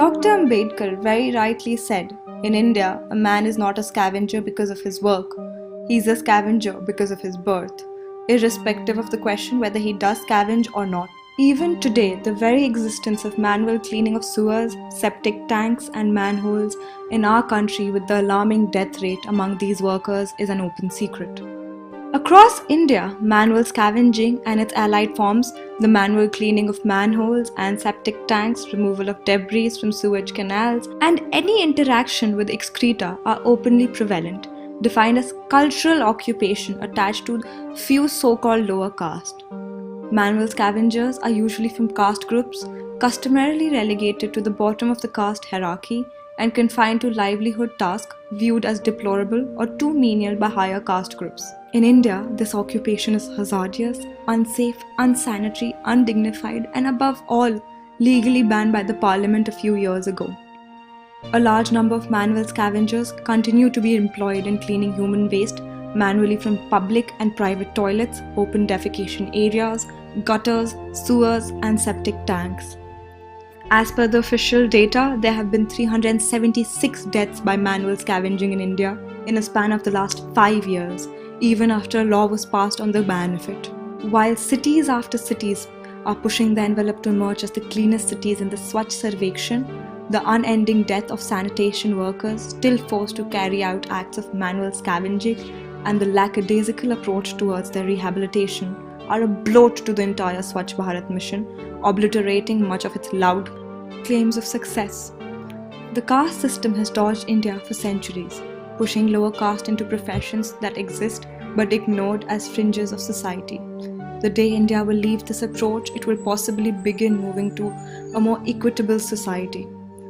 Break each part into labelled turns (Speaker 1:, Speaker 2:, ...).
Speaker 1: Dr. Ambedkar very rightly said, in India, a man is not a scavenger because of his work. He is a scavenger because of his birth, irrespective of the question whether he does scavenge or not. Even today, the very existence of manual cleaning of sewers, septic tanks, and manholes in our country with the alarming death rate among these workers is an open secret. Across India, manual scavenging and its allied forms, the manual cleaning of manholes and septic tanks, removal of debris from sewage canals, and any interaction with excreta are openly prevalent, defined as cultural occupation attached to few so-called lower caste. Manual scavengers are usually from caste groups, customarily relegated to the bottom of the caste hierarchy and confined to livelihood tasks viewed as deplorable or too menial by higher caste groups. In India, this occupation is hazardous, unsafe, unsanitary, undignified, and above all, legally banned by the parliament a few years ago. A large number of manual scavengers continue to be employed in cleaning human waste manually from public and private toilets, open defecation areas, gutters, sewers, and septic tanks. As per the official data, there have been 376 deaths by manual scavenging in India in a span of the last 5 years, even after a law was passed on the ban of it. While cities after cities are pushing the envelope to emerge as the cleanest cities in the Swachh Sarvekshan, the unending death of sanitation workers still forced to carry out acts of manual scavenging and the lackadaisical approach towards their rehabilitation are a blot to the entire Swachh Bharat Mission, obliterating much of its loud claims of success. The caste system has dogged India for centuries, pushing lower caste into professions that exist but ignored as fringes of society. The day India will leave this approach, it will possibly begin moving to a more equitable society.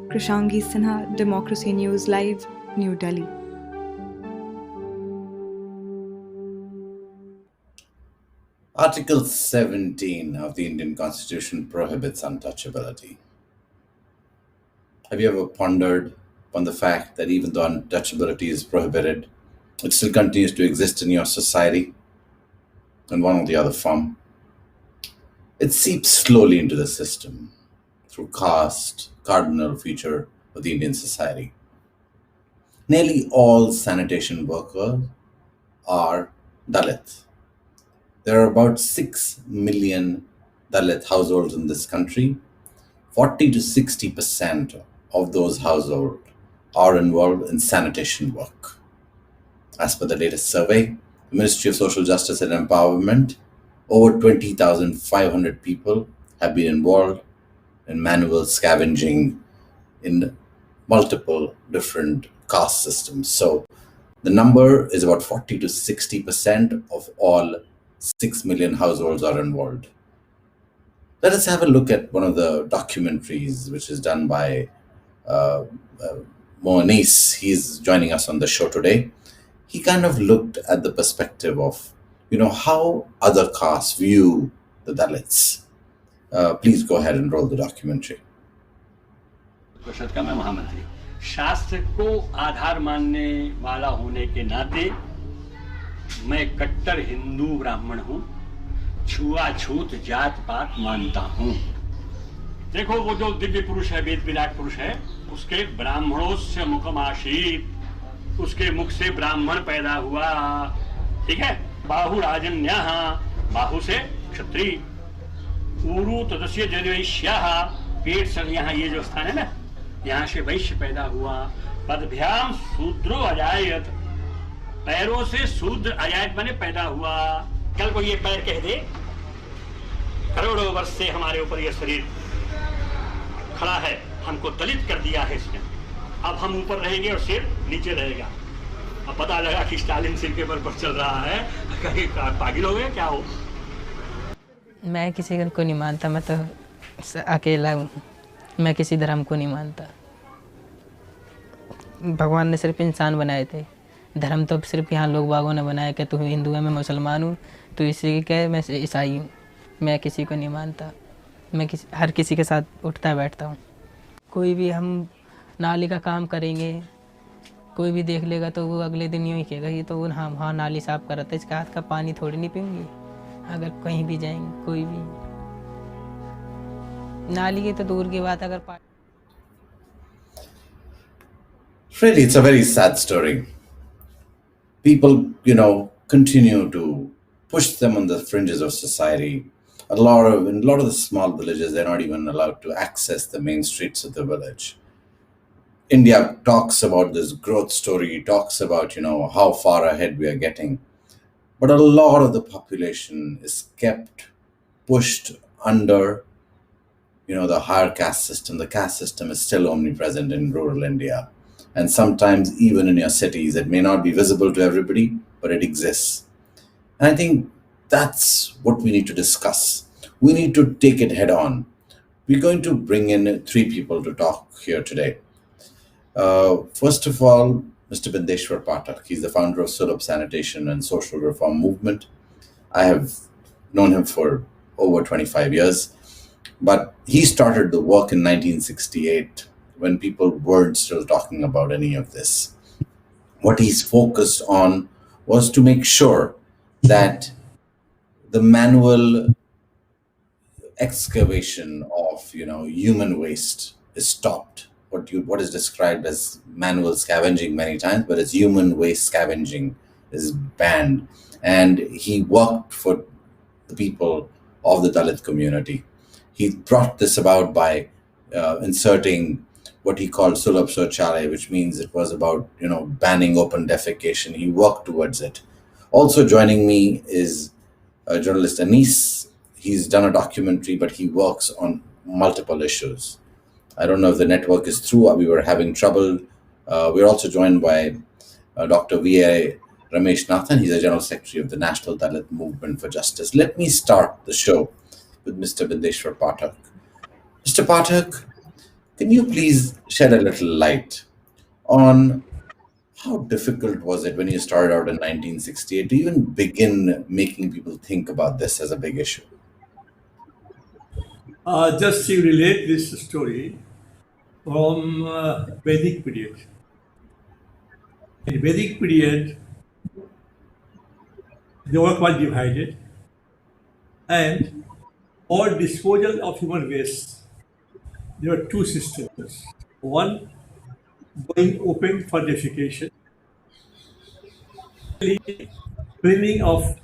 Speaker 1: Krishangi Sinha, Democracy News Live, New Delhi.
Speaker 2: Article 17 of the Indian Constitution prohibits untouchability. Have you ever pondered upon the fact that even though untouchability is prohibited, it still continues to exist in your society in one or the other form? It seeps slowly into the system through caste, cardinal feature of the Indian society. Nearly all sanitation workers are Dalit. There are about 6 million Dalit households in this country. 40 to 60% of those households are involved in sanitation work. As per the latest survey, the Ministry of Social Justice and Empowerment, over 20,500 people have been involved in manual scavenging in multiple different caste systems. So the number is about 40 to 60% of all 6 million households are involved. Let us have a look at one of the documentaries which is done by Moanis. He's joining us on the show today. He kind of looked at the perspective of, how other castes view the Dalits. Please go ahead and roll the documentary.
Speaker 3: परिषद का मैं महामंत्री शास्त्र को आधार मानने वाला होने के नाते मैं कट्टर हिंदू ब्राह्मण हूँ, छुआछूत जात पात मानता हूँ। देखो वो जो दिव्य पुरुष है, वेद विराट पुरुष है, उसके ब्राह्मणोस्य मुखमाशीत, उसके मुख से ब्राह्मण पैदा हुआ, ठीक है। बाहु राजन्यः, बाहु से क्षत्रिय, ऊरु तदस्य जनवैश्यः, पेट से यहाँ ये जो स्थान है ना, यहाँ से वैश्य पैदा हुआ। पदभ्याम शूद्रो अजायत, पैरों से शूद्र अजायत माने पैदा हुआ। कल को ये पैर कह दे करोड़ों वर्ष से हमारे ऊपर ये शरीर खड़ा है, हमको दलित कर दिया है इसने, अब हम ऊपर रहेंगे और सिर नीचे रहेगा। अब पता लगा कि स्टालिन सिर के बल पर चल रहा है, कहीं पागल हो गए क्या हो।
Speaker 4: मैं किसी को नहीं मानता, मैं तो अकेला हूँ, मैं किसी धर्म को नहीं मानता। भगवान ने सिर्फ इंसान बनाए थे, धर्म तो सिर्फ यहाँ लोग बागों ने बनाया कि तू हिंदू है, मैं मुसलमान हूँ, तो इसी के मैं ईसाई हूँ। मैं किसी को नहीं मानता, मैं हर किसी के साथ उठता बैठता हूँ। कोई भी हम नाली का काम करेंगे, कोई भी देख लेगा तो वो अगले दिन यूँ ही कहेगा ये तो हाँ नाली साफ कर रहा था, इसका हाथ का पानी थोड़ी नहीं पीऊँगी। अगर कहीं भी जाएंगे, कोई भी नाली की तो दूर की बात, अगर
Speaker 2: Really, it's a very sad story. People, continue to push them on the fringes of society. In a lot of the small villages, they're not even allowed to access the main streets of the village. India talks about this growth story, talks about, how far ahead we are getting. But a lot of the population is kept pushed under, the higher caste system. The caste system is still omnipresent in rural India. And sometimes even in your cities, it may not be visible to everybody, but it exists. And I think that's what we need to discuss. We need to take it head on. We're going to bring in three people to talk here today. First of all, Mr. Bindeshwar Pathak. He's the founder of Sulabh Sanitation and Social Reform Movement. I have known him for over 25 years, but he started the work in 1968 when people weren't still talking about any of this. What he's focused on was to make sure that the manual excavation of human waste is stopped. What is described as manual scavenging many times, but it's human waste scavenging is banned. And he worked for the people of the Dalit community. He brought this about by inserting what he called Sulabh Shauchalaya, which means it was about banning open defecation. He worked towards it. Also joining me is journalist Anis. He's done a documentary, but he works on multiple issues. I don't know if the network is through. We were having trouble. We're also joined by Dr. V.A. Ramesh Nathan. He's the General Secretary of the National Dalit Movement for Justice. Let me start the show with Mr. Bindeshwar Pathak. Mr. Pathak, can you please shed a little light on how difficult was it when you started out in 1968 to even begin making people think about this as a big issue?
Speaker 5: Just to relate this story from Vedic period. In Vedic period, the work was divided, and for disposal of human waste, there were two systems. One going open for defecation, cleaning of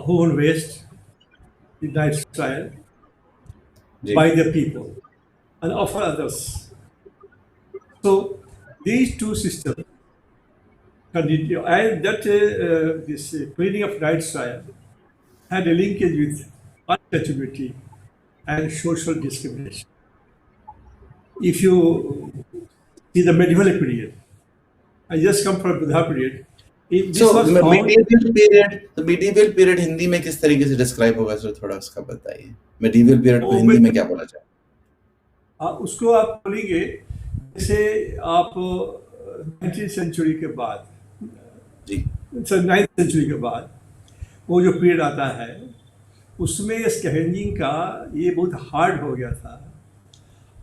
Speaker 5: human waste, the night trial, by the people and of others. So these two systems continue, and that this cleaning of night trial had a linkage with untouchability and social discrimination. If you see the medieval period, I just come from Buddha period. This
Speaker 2: So
Speaker 5: was found.
Speaker 2: medieval period Hindi में किस तरीके से describe होगा sir थोड़ा उसका बताइए. Medieval period को हिंदी में क्या बोला जाए?
Speaker 5: उसको आप बोलेंगे जैसे आप 19th सेंचुरी के बाद,
Speaker 2: जी.
Speaker 5: 9th सेंचुरी के बाद वो जो पीरियड आता है उसमें स्कैवेंजिंग का ये बहुत हार्ड हो गया था,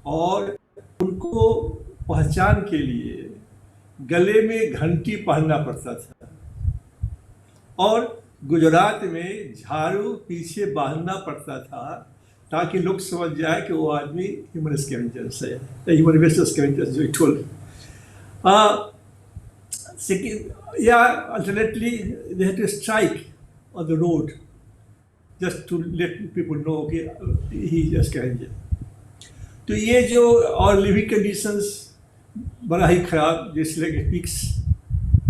Speaker 5: और उनको पहचान के लिए गले में घंटी पहनना पड़ता था, और गुजरात में झाड़ू पीछे बांधना पड़ता था ताकि लोग समझ जाए कि वो आदमी ह्यूमन स्कैवेंजर्स है, ह्यूमन वेस्ट स्कैवेंजर्स जो toll. Alternately they had to strike on the road just to let people know कि he is a scavenger. तो ये जो और लिविंग कंडीशंस बड़ा ही ख़राब, जिसलिए कि पिक्स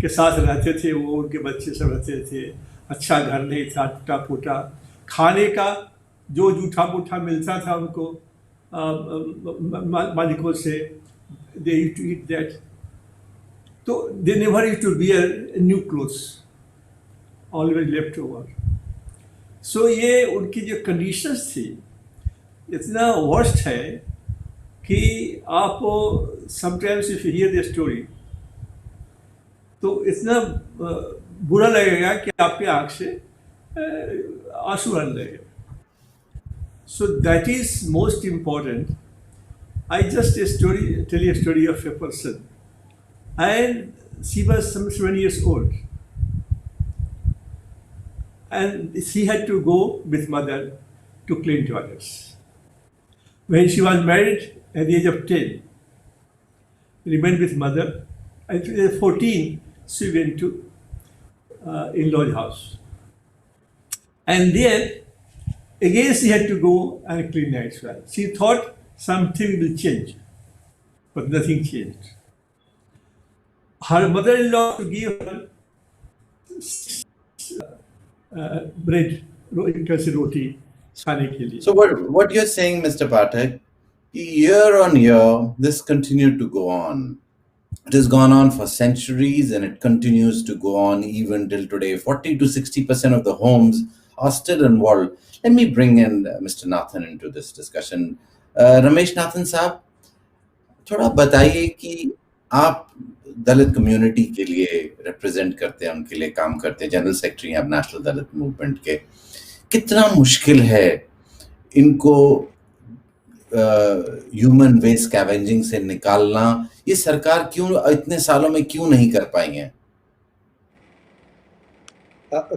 Speaker 5: के साथ रहते थे, वो उनके बच्चे सब रहते थे, अच्छा घर नहीं था, टूटा फूटा खाने का जो जूठा मूठा मिलता था उनको मालिकों से, they used to eat that. तो they never used to wear new clothes, always left over. So ये उनकी जो कंडीशंस थी इतना वर्स्ट है कि आप sometimes if you here the story तो इतना बुरा लगेगा कि आपके आँख से आंसू आने लगेगा. So that is most important. I just tell you a story of a person, and she was some 7 years old, and she had to go with mother to clean toilets. When she was married at the age of 10, remained with mother At 14, she went to in-laws house. And there, again she had to go and clean as well. She thought something will change, but nothing changed. Her mother-in-law to give her bread, you can say roti, खाने के लिए.
Speaker 2: So what you're saying, Mr. Pathak, year on year, this continued to go on. It has gone on for centuries and it continues to go on even till today. 40 to 60% of the homes are still involved. Let me bring in Mr. Nathan into this discussion. Ramesh Nathan साहब, थोड़ा बताइए कि आप दलित community के लिए represent करते हैं, उनके लिए काम करते हैं, जनरल सेक्रेटरी हैं नेशनल दलित मूवमेंट के. कितना मुश्किल है इनको ह्यूमन वेस्ट स्कैवेंजिंग से निकालना? ये सरकार क्यों इतने सालों में क्यों नहीं कर पाई है?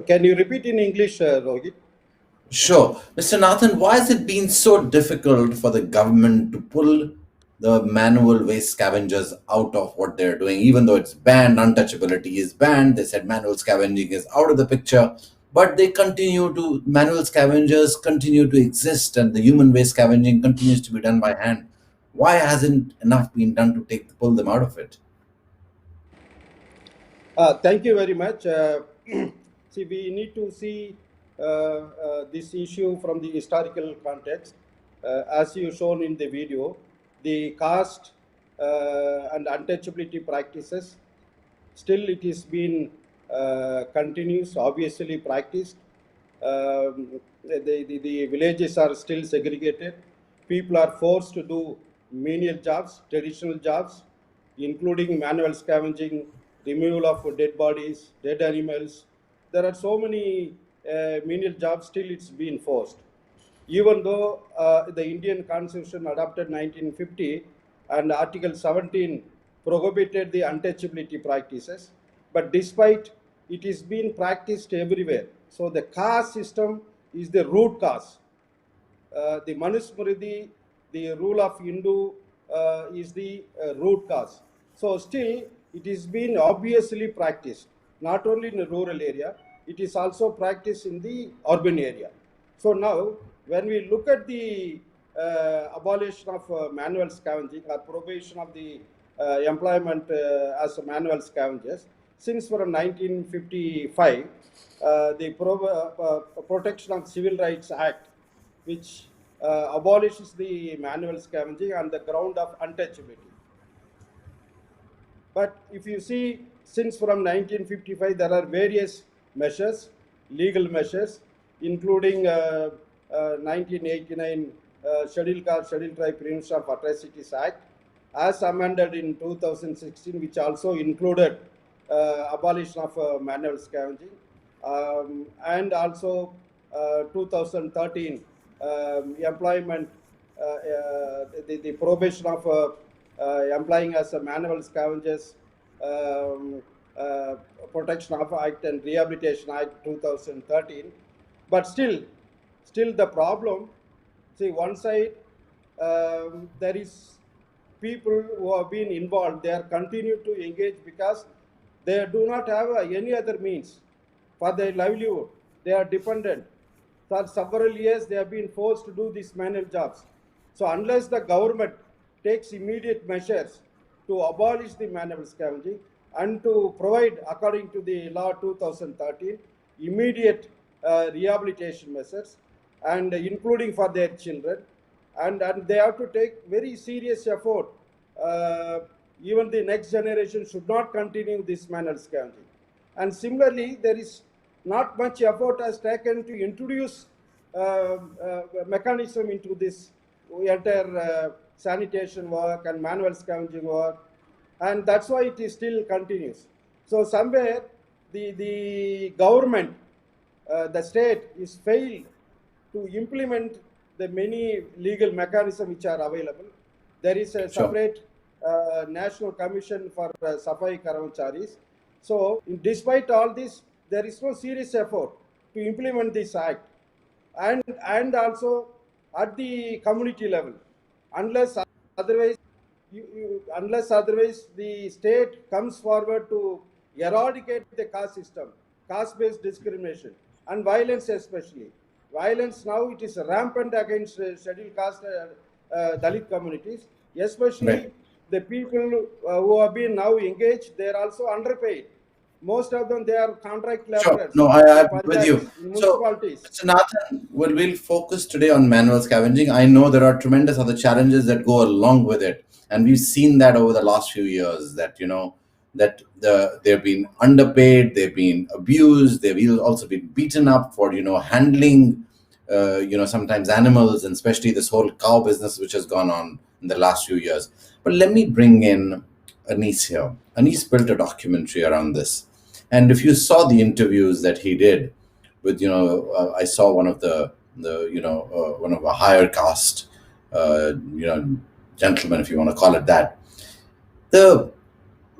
Speaker 6: Can you repeat in English, Rohit?
Speaker 2: Sure. Mr. Nathan, why has it been so difficult for the government to pull the manual waste scavengers out of what they're doing? Even though it's banned, untouchability is banned, they said manual scavenging is out of the picture, but manual scavengers continue to exist and the human waste scavenging continues to be done by hand. Why hasn't enough been done to pull them out of it?
Speaker 6: Thank you very much. See, we need to see this issue from the historical context. As you shown in the video, the caste and untouchability practices, still it is been continuous, obviously practiced. The villages are still segregated. People are forced to do menial jobs, traditional jobs, including manual scavenging, removal of dead bodies, dead animals. There are so many menial jobs, still it's been forced. Even though the Indian Constitution adopted 1950 and Article 17 prohibited the untouchability practices, but despite it is being practiced everywhere. So the caste system is the root cause. The Manusmriti, the rule of Hindu is the root cause. So still it is being obviously practiced, not only in the rural area, it is also practiced in the urban area. So now when we look at the abolition of manual scavenging or prohibition of the employment as manual scavengers, since from 1955, the Protection of Civil Rights Act, which abolishes the manual scavenging on the ground of untouchability. But if you see, since from 1955, there are various measures, legal measures, including 1989 Scheduled Caste, Scheduled Tribe Prevention of Atrocities Act, as amended in 2016, which also included abolition of manual scavenging, and also 2013 employment, the prohibition of employing as a manual scavengers, Protection of Act and Rehabilitation Act 2013. But still the problem, see, one side there is people who have been involved, they are continued to engage because they do not have any other means for their livelihood. They are dependent. For several years, they have been forced to do these manual jobs. So unless the government takes immediate measures to abolish the manual scavenging and to provide, according to the law 2013, immediate rehabilitation measures, and including for their children, and they have to take very serious effort. Even the next generation should not continue this manual scavenging. And similarly, there is not much effort has taken to introduce mechanism into this entire sanitation work and manual scavenging work, and that's why it is still continues. So somewhere the government, the state is failed to implement the many legal mechanisms which are available. There is a separate National Commission for Safai Karamacharis. So despite all this, there is no serious effort to implement this act, and also at the community level, unless otherwise unless otherwise the state comes forward to eradicate the caste system, caste-based discrimination, and violence especially. Violence now it is rampant against scheduled caste Dalit communities, especially
Speaker 2: Right.
Speaker 6: the people who have been now engaged. They are also underpaid. Most of them they are contract
Speaker 2: Sure.
Speaker 6: laborers
Speaker 2: No,
Speaker 6: in
Speaker 2: I'm with
Speaker 6: panchayats,
Speaker 2: you.
Speaker 6: in
Speaker 2: So,
Speaker 6: municipalities.
Speaker 2: Mr. Nathan, we'll focus today on manual scavenging. I know there are tremendous other challenges that go along with it, and we've seen that over the last few years. That they've been underpaid, they've been abused, they've also been beaten up for handling sometimes animals, and especially this whole cow business which has gone on in the last few years. But let me bring in Anis here. Anis built a documentary around this. And if you saw the interviews that he did with, I saw one of one of a higher caste, gentlemen, if you want to call it that. The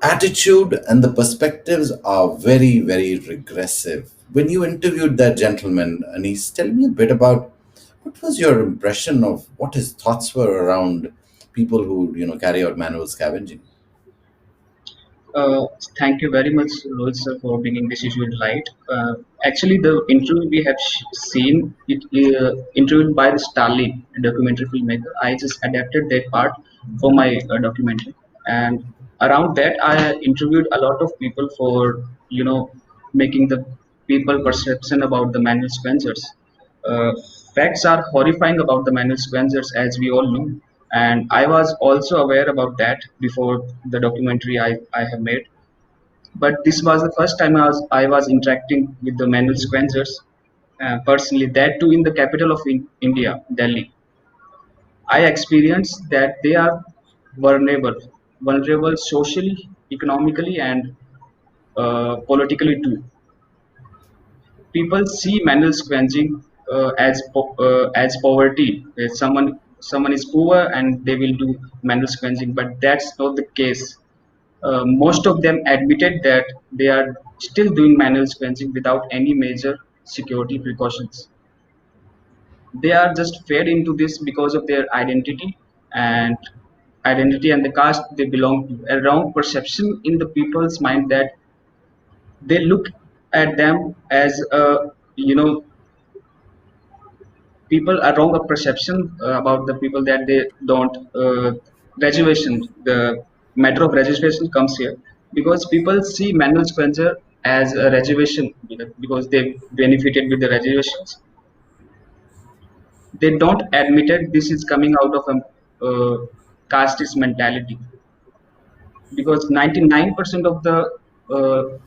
Speaker 2: attitude and the perspectives are very, very regressive. When you interviewed that gentleman, and he's telling me a bit about what was your impression of what his thoughts were around people who carry out manual scavenging.
Speaker 7: Uh, Thank you very much, Rohit sir, for bringing this issue in light. Actually, the interview we have seen, it interviewed by the Stalin, a documentary filmmaker. I just adapted that part for my documentary, and around that, I interviewed a lot of people for making the people perception about the manual scavengers. Uh, Facts are horrifying about the manual scavengers, as we all know, and I was also aware about that before the documentary I have made. But this was the first time I was interacting with the manual scavengers personally, that too in the capital of India, Delhi. I experienced that they are vulnerable, vulnerable socially, economically, and politically too. People see manual scavenging as poverty. Someone is poor and they will do manual scavenging, but that's not the case. Most of them admitted that they are still doing manual scavenging without any major security precautions. They are just fed into this because of their and identity and the caste they belong to. A wrong perception in the people's mind that they look at them as people a wrong perception about the people that they don't reservation. The matter of reservation comes here because people see manual spencer as a reservation because they benefited with the reservations. They don't admit it. This is coming out of a casteist mentality because 99% of the uh,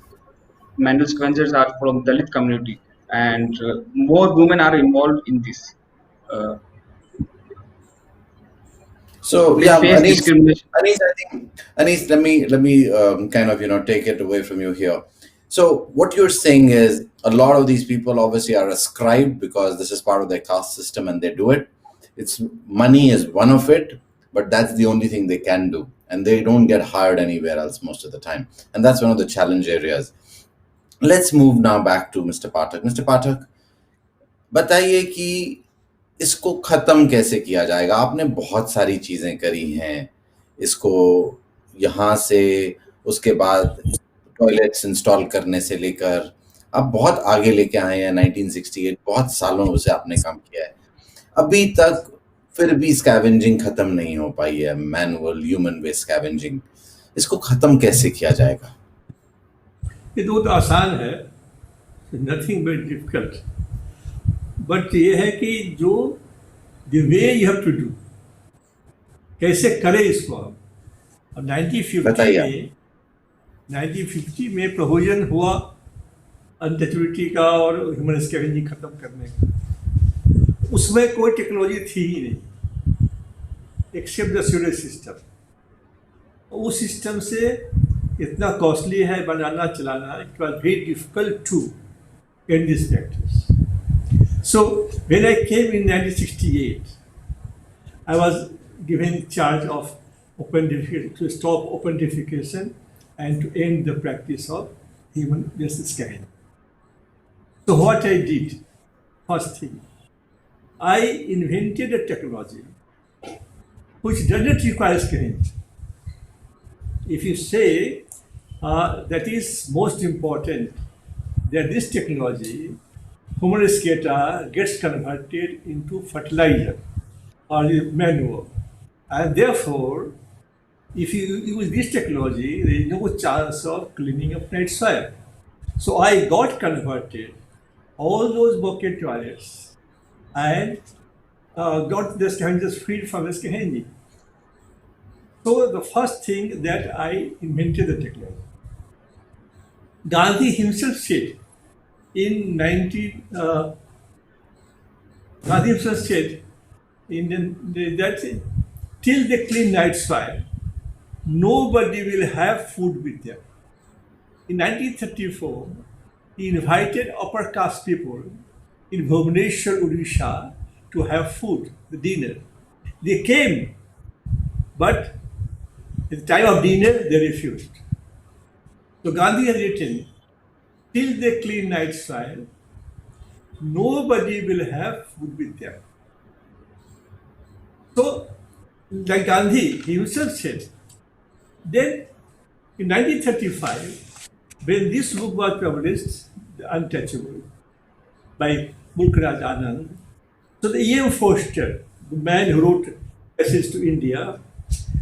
Speaker 7: manual scavengers are from Dalit community, and more women are involved in this. Uh,
Speaker 2: So
Speaker 7: they
Speaker 2: yeah,
Speaker 7: face discrimination.
Speaker 2: I think Anis, let me kind of take it away from you here. So what you're saying is a lot of these people obviously are ascribed because this is part of their caste system and they do it. It's money is one of it, but that's the only thing they can do, and they don't get hired anywhere else most of the time, and that's one of the challenge areas. Let's move now back to Mr. Pathak. Mr. Pathak, बताइए कि इसको खत्म कैसे किया जाएगा? आपने बहुत सारी चीजें करी हैं इसको, यहाँ से उसके बाद टॉयलेट्स इंस्टॉल करने से लेकर आप बहुत आगे लेके आए हैं। 1968 बहुत सालों से आपने काम किया है, अभी तक फिर भी स्कैवेंजिंग खत्म नहीं हो पाई है, मैनुअल ह्यूमन बेस्ड स्कैवेंजिंग। इसको खत्म कैसे किया जाएगा?
Speaker 5: ये तो आसान है, नथिंग वेरी डिफिकल्ट, बट ये है कि जो the way you have to do, कैसे करें इसको हम। और 1950 में प्रोविजन हुआ अनटचबिलिटी का और ह्यूमन स्कैवेंजिंग खत्म करने का। उसमें कोई टेक्नोलॉजी थी ही नहीं एक्सेप्ट द सीवरेज सिस्टम। उस सिस्टम से इतना कॉस्टली है बनाना चलाना, it was very difficult to and this practice. So when I came in 1968, I was given charge of open defecation, to stop open defecation and to end the practice of human-based scavenging. So what I did, first thing, I invented a technology which doesn't require scavenging. if you say that is most important, that this technology, humus cata, gets converted into fertilizer or manure. And therefore, if you use this technology, there is no chance of cleaning up night soil. So I got converted all those bucket toilets and got the scavengers freed from the scavenging. So the first thing that I invented the technology. Gandhi himself said in 19, Gandhi himself said that till they clean night soil, nobody will have food with them. In 1934, he invited upper caste people in Bhubaneswar, Odisha to have food, the dinner. They came, but at the time of dinner, they refused. So Gandhi has written, till they clean night soil, nobody will have food with them. So, like Gandhi himself said, then in 1935, when this book was published, The Untouchable, by Mulkraj Anand, so the E.M. Foster, the man who wrote Passage to India,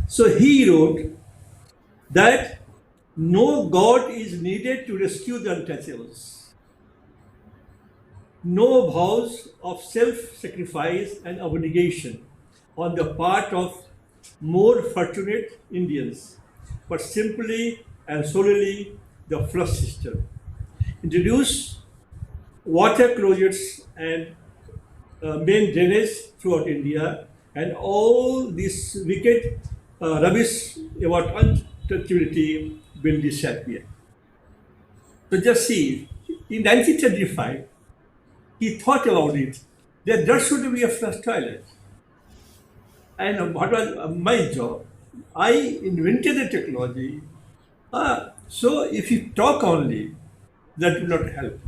Speaker 5: so he wrote that no God is needed to rescue the untouchables. No vows of self-sacrifice and abnegation on the part of more fortunate Indians, but simply and solely the flush system. Introduce water closets and main drainage throughout India, and all this wicked rubbish about untouchability will disappear. So just see, in 1935, he thought about it, that there should be a flush toilet. And what was my job? I invented the technology. So if you talk only, that will not help.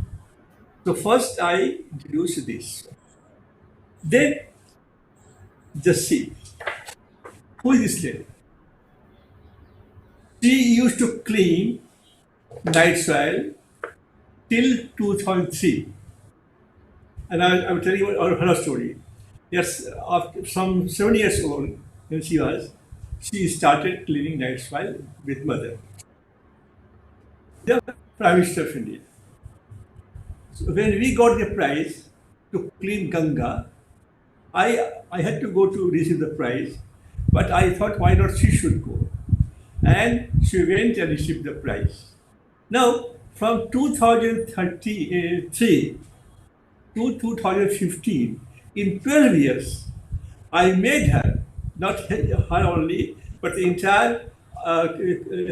Speaker 5: So first I introduced this. Then, just see, who is this lady? She used to clean night soil till 2003. And I will tell you her story. Yes, after some 7 years old, when she started cleaning night soil with mother. The Prime Minister of India. So when we got the prize to clean Ganga, I had to go to receive the prize, but I thought why not she should go. And she went and received the prize. Now, from 2003 to 2015, in 12 years, I made her, not her only, but the entire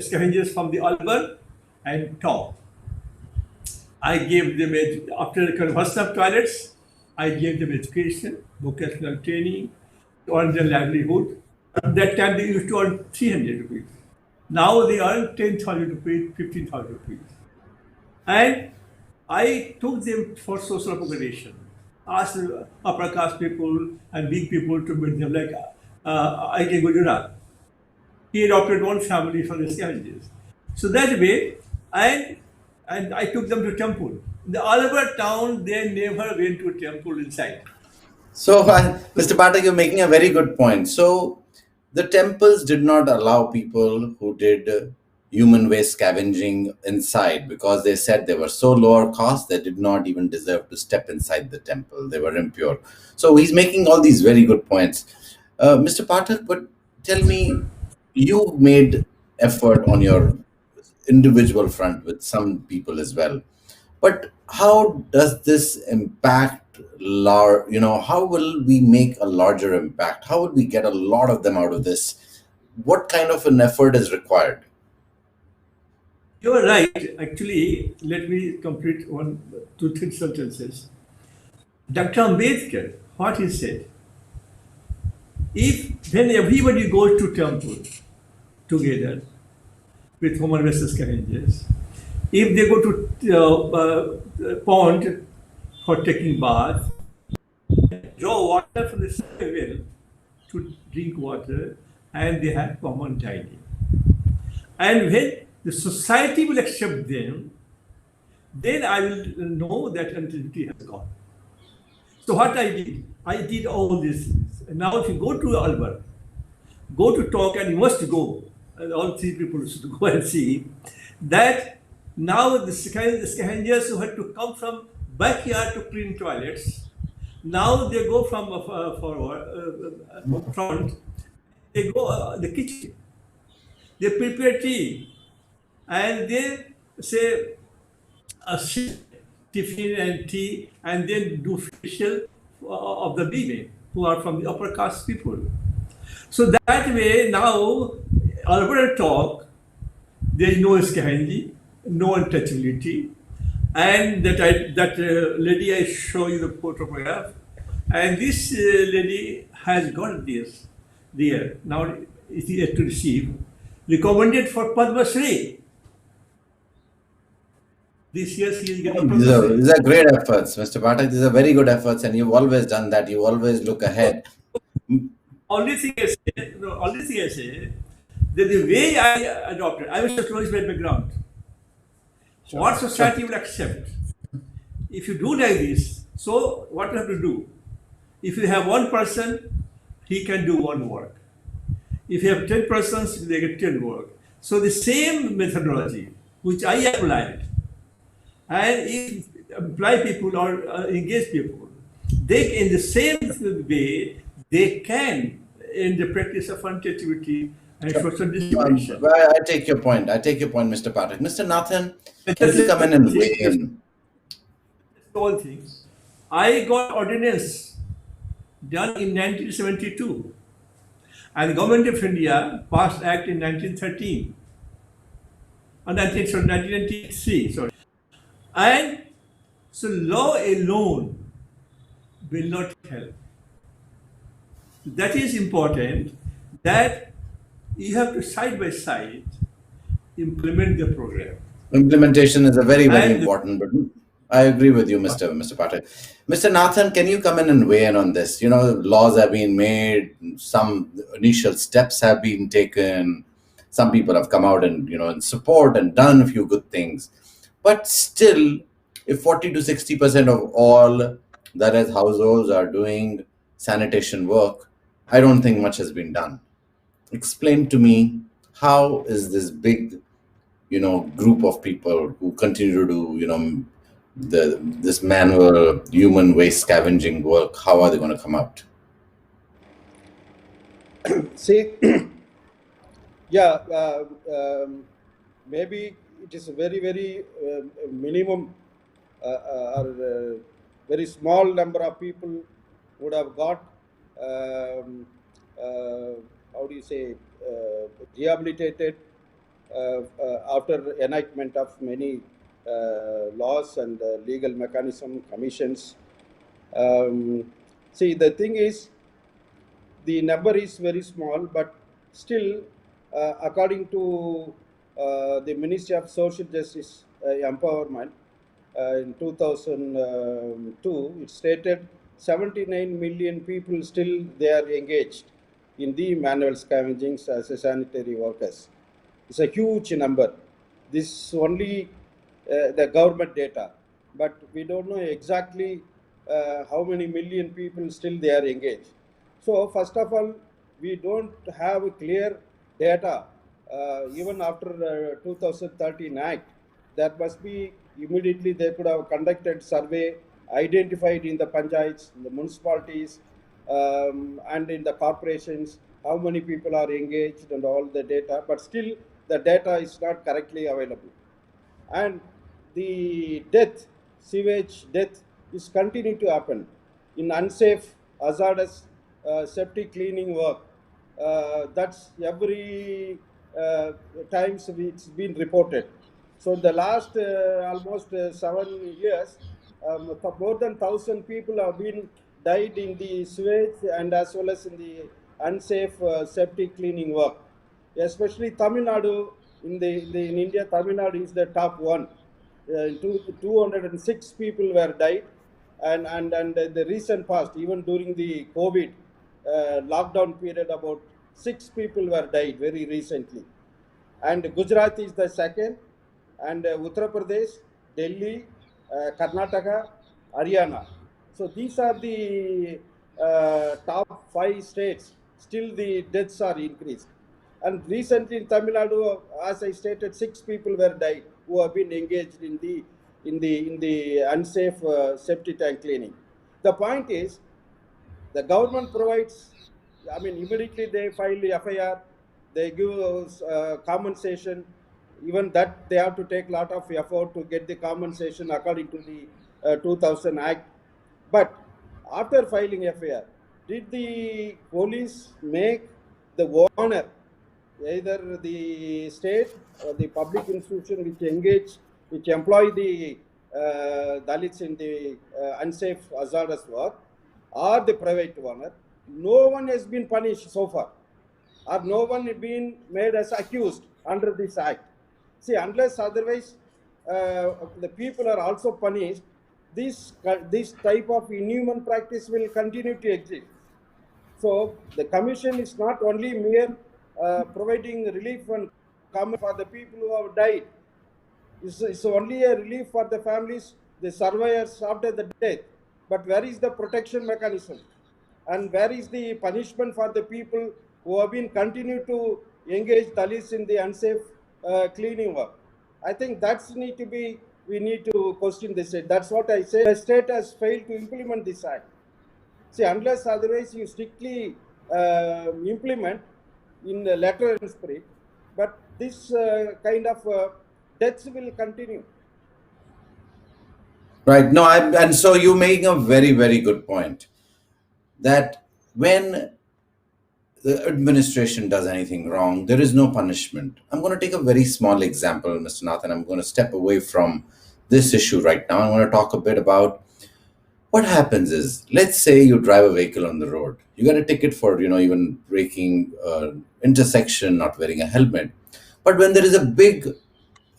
Speaker 5: scavengers from the Alban and top. I gave them, after the conversion of toilets, I gave them education, vocational training, to earn their livelihood. At that time, they used to earn 300 rupees. Now they earn 10,000 rupees, 15,000 rupees. And I took them for social accommodation, asked upper caste people and big people to meet them, like I can Gujarat. He adopted one family from the scavengers. So that way, and I took them to temple. In the Alabama town, they never went to temple inside.
Speaker 2: So, Mr. Pathak, you're making a very good point. So, the temples did not allow people who did human waste scavenging inside because they said they were so lower cost they did not even deserve to step inside the temple. They were impure. So, he's making all these very good points. Mr. Pathak, but tell me, you made effort on your individual front with some people as well. But how does this impact, how will we make a larger impact? How will we get a lot of them out of this? What kind of an effort is required?
Speaker 5: You are right. Actually, let me complete two, three sentences. Dr. Ambedkar, what he said, when everybody goes to temple together with human waste scavengers, if they go to pond for taking bath, draw water from the well to drink water, and they have common dining. And when the society will accept them, then I will know that utility has gone. So what I did all these things. And now if you go to Albert, go to talk, and you must go, and all three people should go and see that now the scavengers who had to come from backyard to clean toilets, now they go from forward, front, they go the kitchen, they prepare tea, and they say a tiffin and tea, and then do facial of the women who are from the upper caste people. So that way now, Alberta talk, there is no scavenging, no untouchability, and that lady I show you the photograph, and this lady has got this there. Now it is yet to receive, recommended for Padma Shri. This year she is getting Padma Shri.
Speaker 2: These are great efforts, Mr. Pathak. These are very good efforts, and you've always done that. You always look ahead.
Speaker 5: Only thing I say, that the way I adopted, I was a tourist by background. What society will accept? If you do like this, so what you have to do? If you have one person, he can do one work. If you have 10 persons, they get 10 work. So the same methodology which I applied, and if apply people or engage people, they in the same way they can in the practice of untouchability and social distribution.
Speaker 2: I take your point. Mr. Pathak. Mr. Nathan, can you come in and weigh in?
Speaker 5: All things. I got ordinance done in 1972, and the government of India passed Act in 1913, or 1993. Sorry, and so law alone will not help. That is important. That you have to side by side implement the program.
Speaker 2: Implementation is a very, very important, but I agree with you, Mr. Pathak. Mr. Nathan, can you come in and weigh in on this? Laws have been made, some initial steps have been taken, some people have come out and, in support and done a few good things. But still, if 40 to 60% of all that is households are doing sanitation work, I don't think much has been done. Explain to me, how is this big, group of people who continue to do, this manual human waste scavenging work, how are they going to come out?
Speaker 6: See, yeah, maybe it is a very, very minimum or very small number of people would have got, how do you say, rehabilitated after enactment of many laws and legal mechanism commissions. See, the thing is, the number is very small, but still, according to the Ministry of Social Justice Empowerment in 2002, it stated 79 million people still they are engaged in the manual scavenging as a sanitary workers. It's a huge number. This is only the government data, but we don't know exactly how many million people still they are engaged. So first of all, we don't have clear data even after 2013 Act. That must be immediately they could have conducted survey, identified in the panchayats, in the municipalities, and in the corporations how many people are engaged and all the data. But still, the data is not correctly available, and the death, sewage death, is continuing to happen in unsafe, hazardous septic cleaning work. That's every times it's been reported. So the last almost 7 years, more than 1,000 people have been died in the sewage and as well as in the unsafe septic cleaning work. Especially Tamil Nadu, in India, Tamil Nadu is the top one. 206 people were died, and the recent past, even during the COVID lockdown period, about 6 people were died very recently. and Gujarat is the second, and Uttar Pradesh, Delhi, Karnataka, Haryana. So these are the top 5 states. Still, the deaths are increased. And recently in Tamil Nadu, as I stated, 6 people were died who have been engaged in the unsafe septic tank cleaning. The point is, the government provides. I mean, immediately they file the FIR, they give compensation. Even that they have to take a lot of effort to get the compensation according to the 2000 Act. But after filing FIR, did the police make the owner, either the state or the public institution which employ the Dalits in the unsafe hazardous work, or the private owner, no one has been punished so far, or no one has been made as accused under this act. See, unless otherwise the people are also punished, this type of inhuman practice will continue to exist. So the commission is not only mere providing relief and comment for the people who have died. It's only a relief for the families, the survivors after the death. But where is the protection mechanism? And where is the punishment for the people who have been continued to engage Dalits in the unsafe cleaning work? I think we need to question this. That's what I say. The state has failed to implement this act. See, unless otherwise you strictly implement in the letter and spirit, but this kind of deaths will continue.
Speaker 2: Right. No, and so you're making a very, very good point that when the administration does anything wrong, there is no punishment. I'm going to take a very small example, Mr. Nath, and I'm going to step away from this issue right now. I want to talk a bit about what happens is, let's say you drive a vehicle on the road. You get a ticket for, even breaking intersection, not wearing a helmet. But when there is a big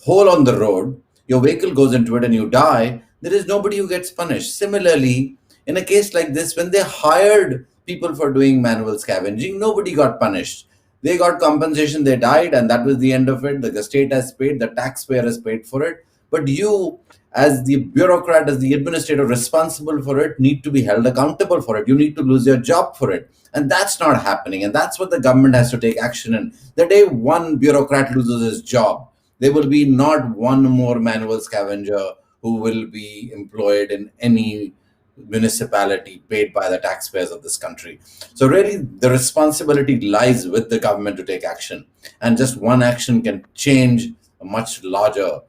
Speaker 2: hole on the road, your vehicle goes into it and you die, there is nobody who gets punished. Similarly, in a case like this, when they hired people for doing manual scavenging, nobody got punished. They got compensation, they died, and that was the end of it. The state has paid, the taxpayer has paid for it. But you, as the bureaucrat, as the administrator responsible for it, need to be held accountable for it. You need to lose your job for it. And that's not happening. And that's what the government has to take action in. The day one bureaucrat loses his job, there will be not one more manual scavenger who will be employed in any municipality paid by the taxpayers of this country. So really, the responsibility lies with the government to take action. And just one action can change a much larger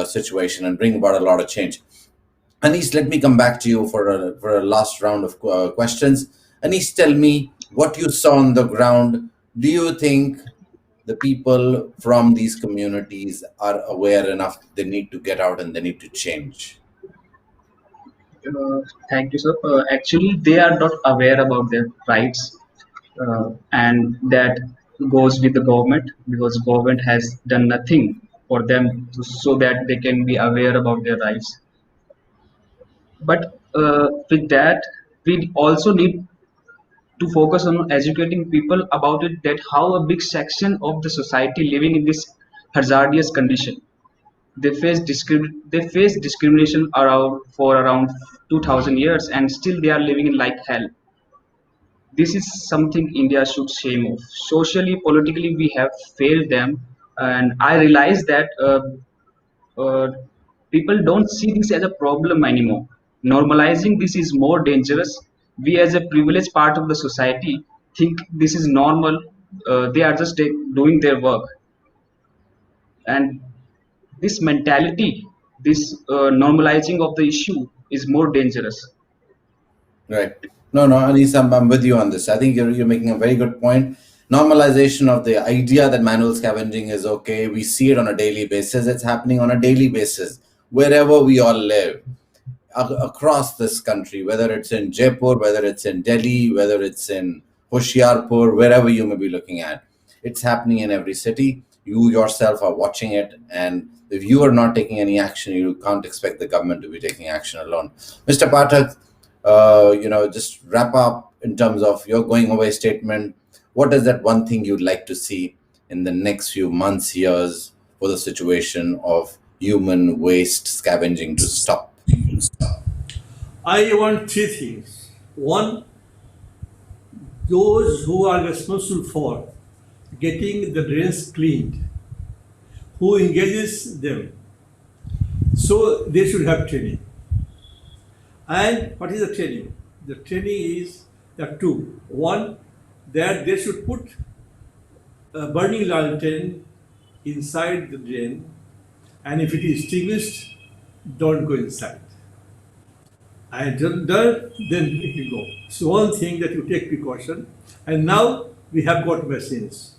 Speaker 2: situation and bring about a lot of change. Anis, let me come back to you for a last round of questions. Anis, tell me what you saw on the ground. Do you think the people from these communities are aware enough they need to get out and they need to change?
Speaker 7: Thank you, sir. Actually, they are not aware about their rights, and that goes with the government, because government has done nothing for them so that they can be aware about their rights. But with that, we also need to focus on educating people about it, that how a big section of the society living in this hazardous condition, they face discrimination around 2000 years, and still they are living in like hell. This is something India should shame of. Socially, politically, we have failed them, and I realize that uh, people don't see this as a problem anymore. Normalizing this is more dangerous. We, as a privileged part of the society, think this is normal. They are just doing their work, and this mentality, this normalizing of the issue, is more dangerous.
Speaker 2: Right. No, Anis, I'm with you on this. I think you're making a very good point. Normalization of the idea that manual scavenging is okay. We see it on a daily basis. It's happening on a daily basis wherever we all live across this country, whether it's in Jaipur, whether it's in Delhi, whether it's in Hoshiarpur, wherever you may be looking at. It's happening in every city. You yourself are watching it. And if you are not taking any action, you can't expect the government to be taking action alone. Mr. Pathak, just wrap up in terms of your going away statement. What is that one thing you'd like to see in the next few months, years, for the situation of human waste scavenging to stop?
Speaker 5: I want three things. One, those who are responsible for getting the drains cleaned, who engages them, so they should have training. And what is the training? The training is the two. One, that they should put a burning lantern inside the drain, and if it is extinguished, don't go inside. And done, then it will go. So one thing that you take precaution, and now we have got machines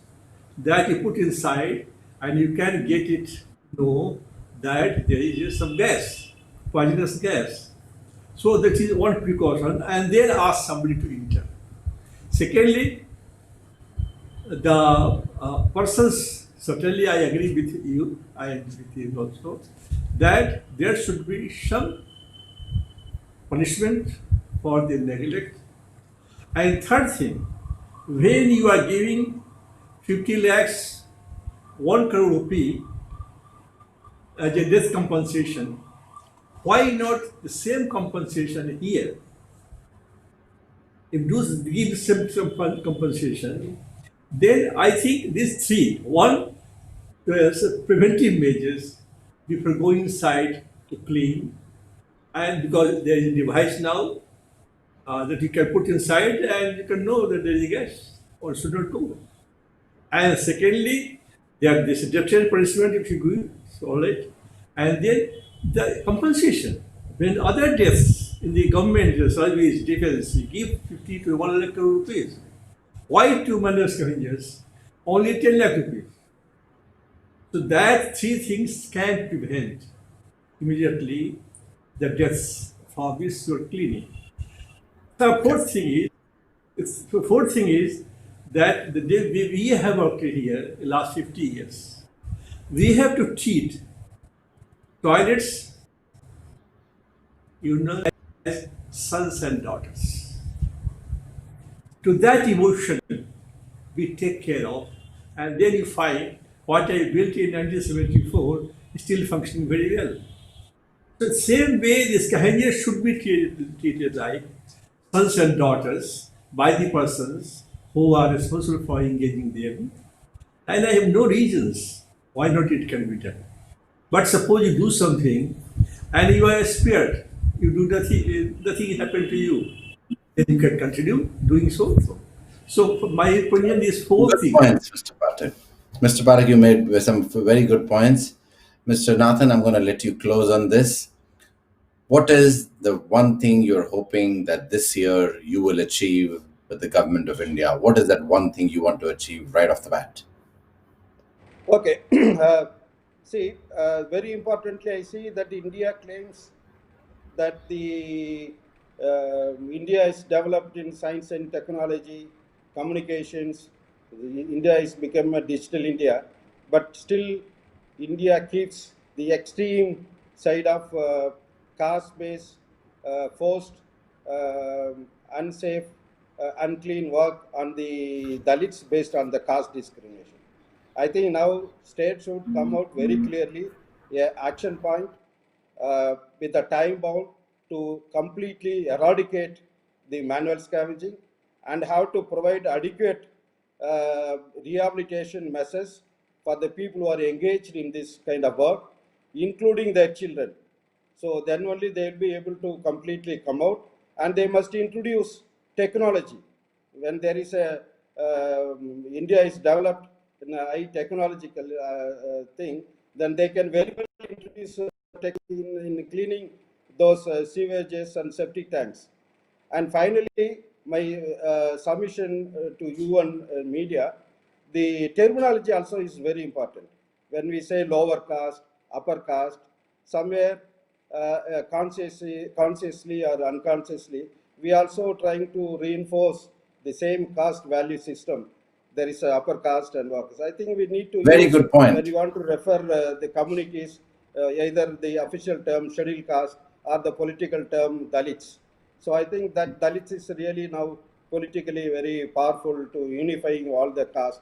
Speaker 5: that you put inside, and you can get it know that there is some gas, poisonous gas. So that is one precaution, and then ask somebody to enter. Secondly, the persons, certainly I agree with you, I agree with you also, that there should be some punishment for the neglect. And third thing, when you are giving 50 lakhs, 1 crore rupee as a death compensation, why not the same compensation here? If those give some compensation, then I think these three, one, there's preventive measures before going inside to clean, and because there is a device now that you can put inside and you can know that there is a gas or should not go. And secondly, there is a death punishment if you go, so all right. And then the compensation. When other deaths in the government service, defense, you give 50 to 1 lakh crore rupees. Why 2 manual scavengers? Only 10 lakh rupees. So that three things can prevent immediately the deaths for this you're cleaning. The fourth thing is that we have worked here the last 50 years. We have to treat toilets, as sons and daughters. To that emotion we take care of, and then you find what I built in 1974 is still functioning very well. So the same way the scavengers should be treated like sons and daughters by the persons who are responsible for engaging them. And I have no reasons why not it can be done. But suppose you do something and you are spared, you do nothing happened to you, then you can continue doing so. So my opinion is four
Speaker 2: Good
Speaker 5: things.
Speaker 2: points, Mr. Patel. Mr. Patel, you made some very good points. Mr. Nathan, I'm going to let you close on this. What is the one thing you're hoping that this year you will achieve with the government of India? What is that one thing you want to achieve right off the bat?
Speaker 6: Okay. Very importantly, I see that India claims that the India is developed in science and technology, communications. India has become a digital India, but still India keeps the extreme side of caste-based, forced, unsafe, unclean work on the Dalits based on the caste discrimination. I think now state should come out very clearly, action point with a time bound to completely eradicate the manual scavenging and have to provide adequate rehabilitation measures for the people who are engaged in this kind of work, including their children. So then only they will be able to completely come out, and they must introduce technology. When there is India is developed in a high technological thing, then they can very well introduce tech in cleaning those sewages and septic tanks. And finally, my submission to you and media, the terminology also is very important. When we say lower caste, upper caste, somewhere consciously or unconsciously, we also trying to reinforce the same caste value system. There is a upper caste and lower caste. I think we need to
Speaker 2: Very good point.
Speaker 6: when you want to refer the communities, either the official term scheduled caste or the political term Dalits. So I think that Dalits is really now politically very powerful to unifying all the caste.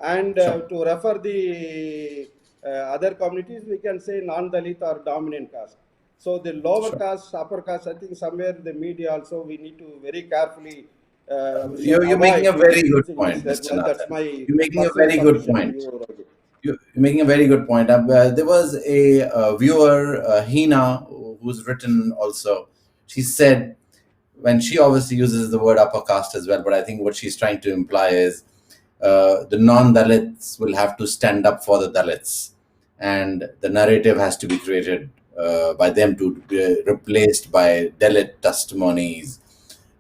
Speaker 6: And
Speaker 2: Sure.
Speaker 6: to refer the other communities, we can say non-Dalit or dominant caste. So the lower
Speaker 2: Sure.
Speaker 6: caste, upper caste, I think somewhere the media also we need to very carefully
Speaker 2: You're making a
Speaker 6: avoid
Speaker 2: very good
Speaker 6: using this.
Speaker 2: point, Mr.
Speaker 6: That's
Speaker 2: Nathan.
Speaker 6: my
Speaker 2: You're making a
Speaker 6: personal
Speaker 2: very good
Speaker 6: submission to
Speaker 2: point.
Speaker 6: you, Ravi.
Speaker 2: You're making a very good point. There was a viewer, Hina, who's written also. She said, when she obviously uses the word upper caste as well, but I think what she's trying to imply is the non-Dalits will have to stand up for the Dalits, and the narrative has to be created by them to be replaced by Dalit testimonies.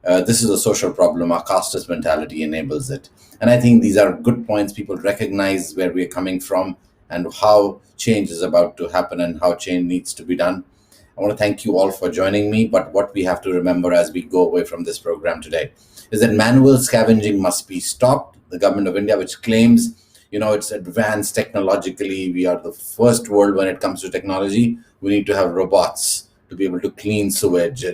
Speaker 2: This is a social problem. Our casteist mentality enables it. And I think these are good points. People recognize where we're coming from and how change is about to happen and how change needs to be done. I want to thank you all for joining me. But what we have to remember as we go away from this program today is that manual scavenging must be stopped. The government of India, which claims, it's advanced technologically, we are the first world when it comes to technology. We need to have robots to be able to clean sewage,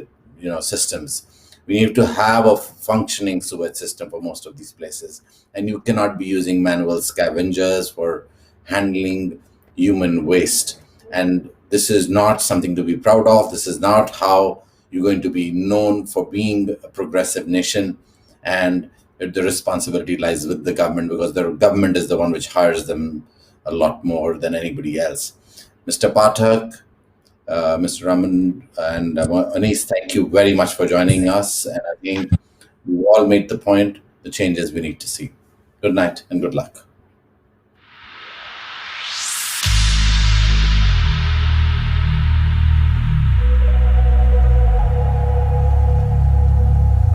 Speaker 2: systems. We need to have a functioning sewage system for most of these places. And you cannot be using manual scavengers for handling human waste. And this is not something to be proud of. This is not how you're going to be known for being a progressive nation. And the responsibility lies with the government, because the government is the one which hires them a lot more than anybody else. Mr. Pathak, Mr. Raman, and Anis, thank you very much for joining us. And again, you all made the point, the changes we need to see. Good night and good luck.